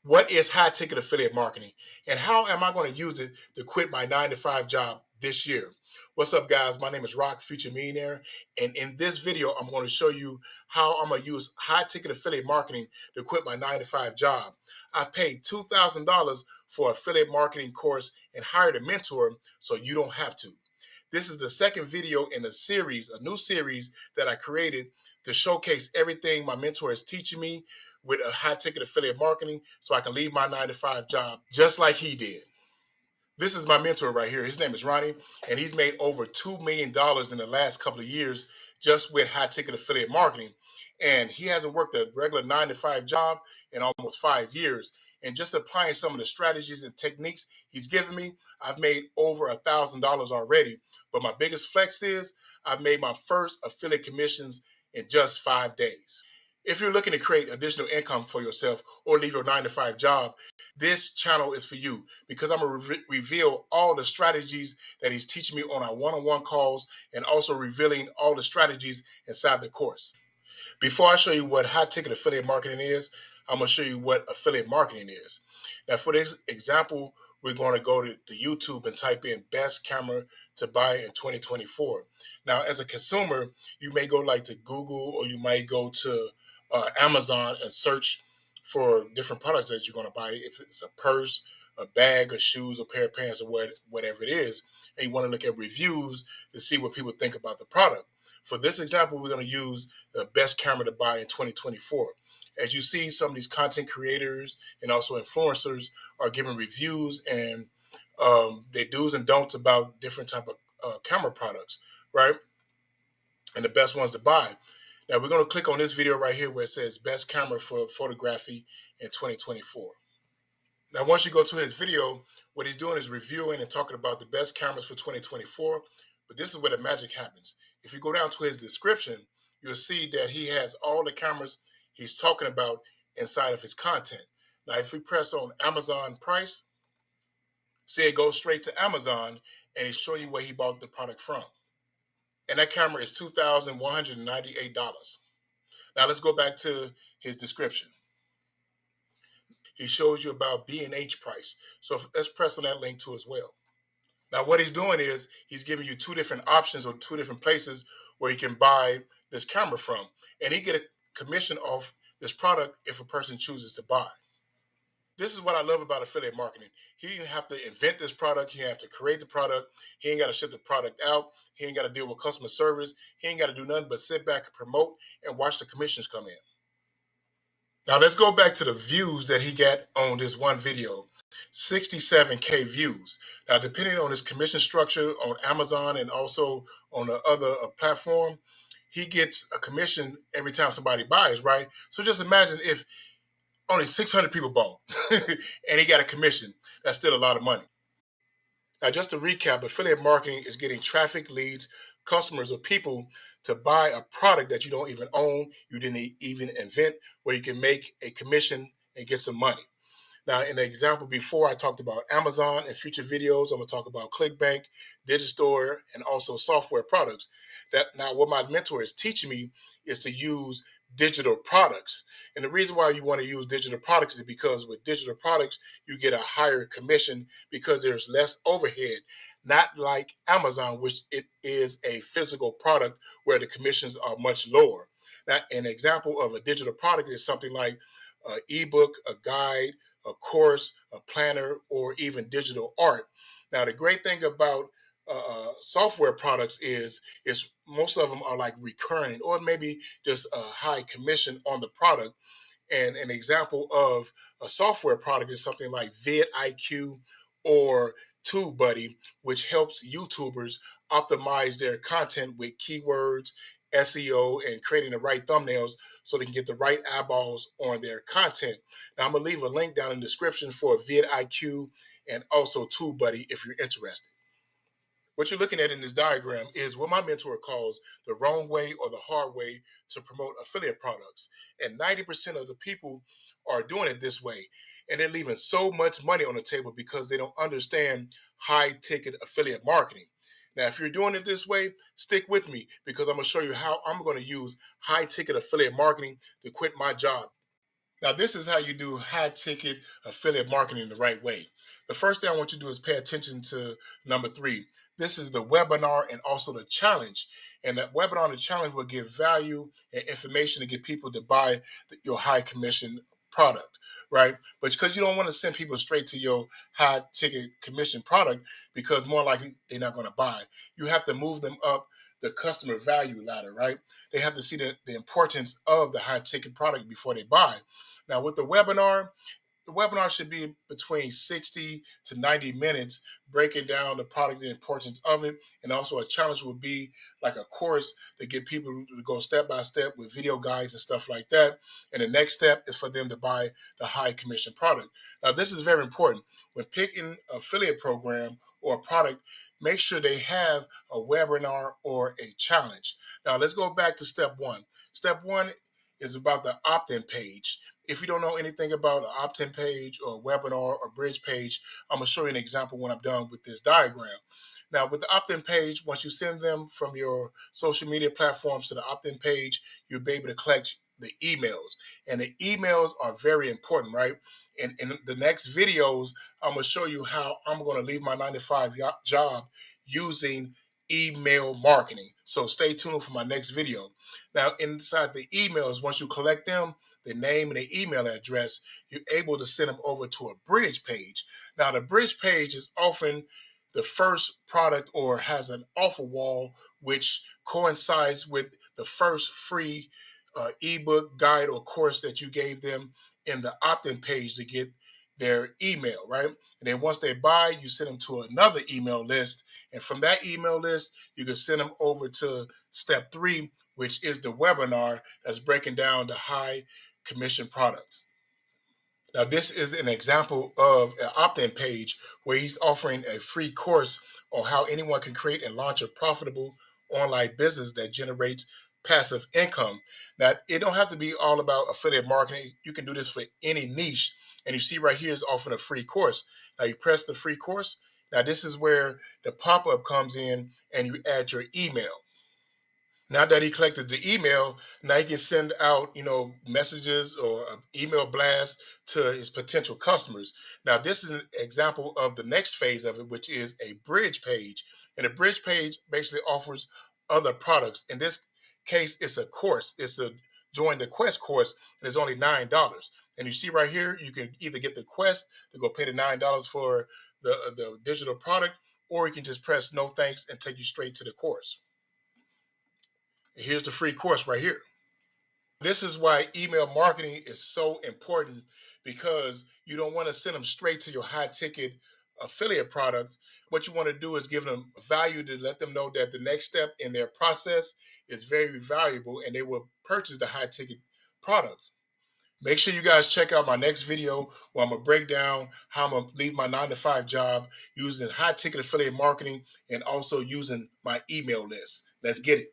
What is high ticket affiliate marketing and how am I going to use it to quit my 9-to-5 job this year? What's up, guys? My name is Rock, Future Millionaire, and in this video, I'm going to show you how I'm going to use high ticket affiliate marketing to quit my 9-to-5 job. I've paid $2,000 for affiliate marketing course and hired a mentor so you don't have to. This is the second video in a series, a new series that I created to showcase everything my mentor is teaching me with a high ticket affiliate marketing so I can leave my 9-to-5 job just like he did. This is my mentor right here. His name is Ronnie, and he's made over $2 million in the last couple of years just with high ticket affiliate marketing. And he hasn't worked a regular 9-to-5 job in almost 5 years. And just applying some of the strategies and techniques he's given me, I've made over $1,000 already. But my biggest flex is I've made my first affiliate commissions in just 5 days. If you're looking to create additional income for yourself or leave your 9-to-5 job, this channel is for you because I'm going to reveal all the strategies that he's teaching me on our one-on-one calls and also revealing all the strategies inside the course. Before I show you what high ticket affiliate marketing is, I'm going to show you what affiliate marketing is. Now, for this example, we're going to go to YouTube and type in best camera to buy in 2024. Now, as a consumer, you may go like to Google or you might go to Amazon and search for different products that you're going to buy. If it's a purse, a bag, or shoes, a pair of pants, or whatever it is, and you want to look at reviews to see what people think about the product. For this example, we're going to use the best camera to buy in 2024. As you see, some of these content creators and also influencers are giving reviews and their do's and don'ts about different type of camera products, right? And the best ones to buy. Now we're going to click on this video right here where it says best camera for photography in 2024. Now, once you go to his video, what he's doing is reviewing and talking about the best cameras for 2024. But this is where the magic happens. If you go down to his description, you'll see that he has all the cameras he's talking about inside of his content. Now, if we press on Amazon price, see it goes straight to Amazon and he's showing you where he bought the product from. And that camera is $2,198. Now let's go back to his description. He shows you about B&H price. So let's press on that link too as well. Now what he's doing is he's giving you two different options or two different places where you can buy this camera from. And he get a commission off this product if a person chooses to buy. This is what I love about affiliate marketing. He didn't have to invent this product. He didn't have to create the product. He ain't got to ship the product out. He ain't got to deal with customer service. He ain't got to do nothing but sit back and promote and watch the commissions come in. Now let's go back to the views that he got on this one video. 67K views. Now, depending on his commission structure on Amazon and also on the other platform, he gets a commission every time somebody buys, right? So just imagine if only 600 people bought and he got a commission. That's still a lot of money. Now, just to recap, affiliate marketing is getting traffic, leads, customers, or people to buy a product that you don't even own, you didn't even invent, where you can make a commission and get some money. Now, in the example before, I talked about Amazon. In future videos, I'm going to talk about ClickBank, Digistore, and also software products. Now, what my mentor is teaching me is to use digital products. And the reason why you want to use digital products is because with digital products, you get a higher commission because there's less overhead, not like Amazon, which it is a physical product where the commissions are much lower. Now, an example of a digital product is something like an ebook, a guide, a course, a planner, or even digital art. Now, the great thing about software products is most of them are like recurring or maybe just a high commission on the product. And an example of a software product is something like VidIQ or TubeBuddy, which helps YouTubers optimize their content with keywords, SEO, and creating the right thumbnails so they can get the right eyeballs on their content. Now, I'm going to leave a link down in the description for VidIQ and also TubeBuddy if you're interested. What you're looking at in this diagram is what my mentor calls the wrong way or the hard way to promote affiliate products. And 90% of the people are doing it this way. And they're leaving so much money on the table because they don't understand high ticket affiliate marketing. Now, if you're doing it this way, stick with me because I'm going to show you how I'm going to use high ticket affiliate marketing to quit my job. Now, this is how you do high ticket affiliate marketing the right way. The first thing I want you to do is pay attention to number three. This is the webinar and also the challenge. And that webinar and the challenge will give value and information to get people to buy your high commission product, right? But because you don't want to send people straight to your high ticket commission product, because more likely they're not going to buy. You have to move them up the customer value ladder, right? They have to see the importance of the high ticket product before they buy. Now, with the webinar should be between 60 to 90 minutes, breaking down the product, the importance of it. And also a challenge would be like a course to get people to go step by step with video guides and stuff like that. And the next step is for them to buy the high commission product. Now, this is very important. When picking affiliate program or a product, make sure they have a webinar or a challenge. Now, let's go back to step one. Step one is about the opt-in page. If you don't know anything about an opt-in page or a webinar or bridge page, I'm going to show you an example when I'm done with this diagram. Now, with the opt-in page, once you send them from your social media platforms to the opt-in page, you'll be able to collect the emails. And the emails are very important, right? And in the next videos, I'm going to show you how I'm going to leave my 9-to-5 job using email marketing. So stay tuned for my next video. Now, inside the emails, once you collect them, the name and the email address, you're able to send them over to a bridge page. Now, the bridge page is often the first product or has an offer wall, which coincides with the first free ebook, guide, or course that you gave them in the opt-in page to get their email, right? And then once they buy, you send them to another email list. And from that email list, you can send them over to step three, which is the webinar that's breaking down the high commission product. Now, this is an example of an opt-in page where he's offering a free course on how anyone can create and launch a profitable online business that generates passive income. Now, it don't have to be all about affiliate marketing. You can do this for any niche. And you see right here is offering a free course. Now, you press the free course. Now, this is where the pop-up comes in and you add your email. Now that he collected the email, now he can send out, messages or an email blast to his potential customers. Now, this is an example of the next phase of it, which is a bridge page. And a bridge page basically offers other products. In this case, it's a course. It's a join the Quest course, and it's only $9. And you see right here, you can either get the Quest to go pay the $9 for the digital product, or you can just press no thanks and take you straight to the course. Here's the free course right here. This is why email marketing is so important, because you don't want to send them straight to your high ticket affiliate product. What you want to do is give them value to let them know that the next step in their process is very valuable and they will purchase the high ticket product. Make sure you guys check out my next video where I'm going to break down how I'm going to leave my 9-to-5 job using high ticket affiliate marketing and also using my email list. Let's get it.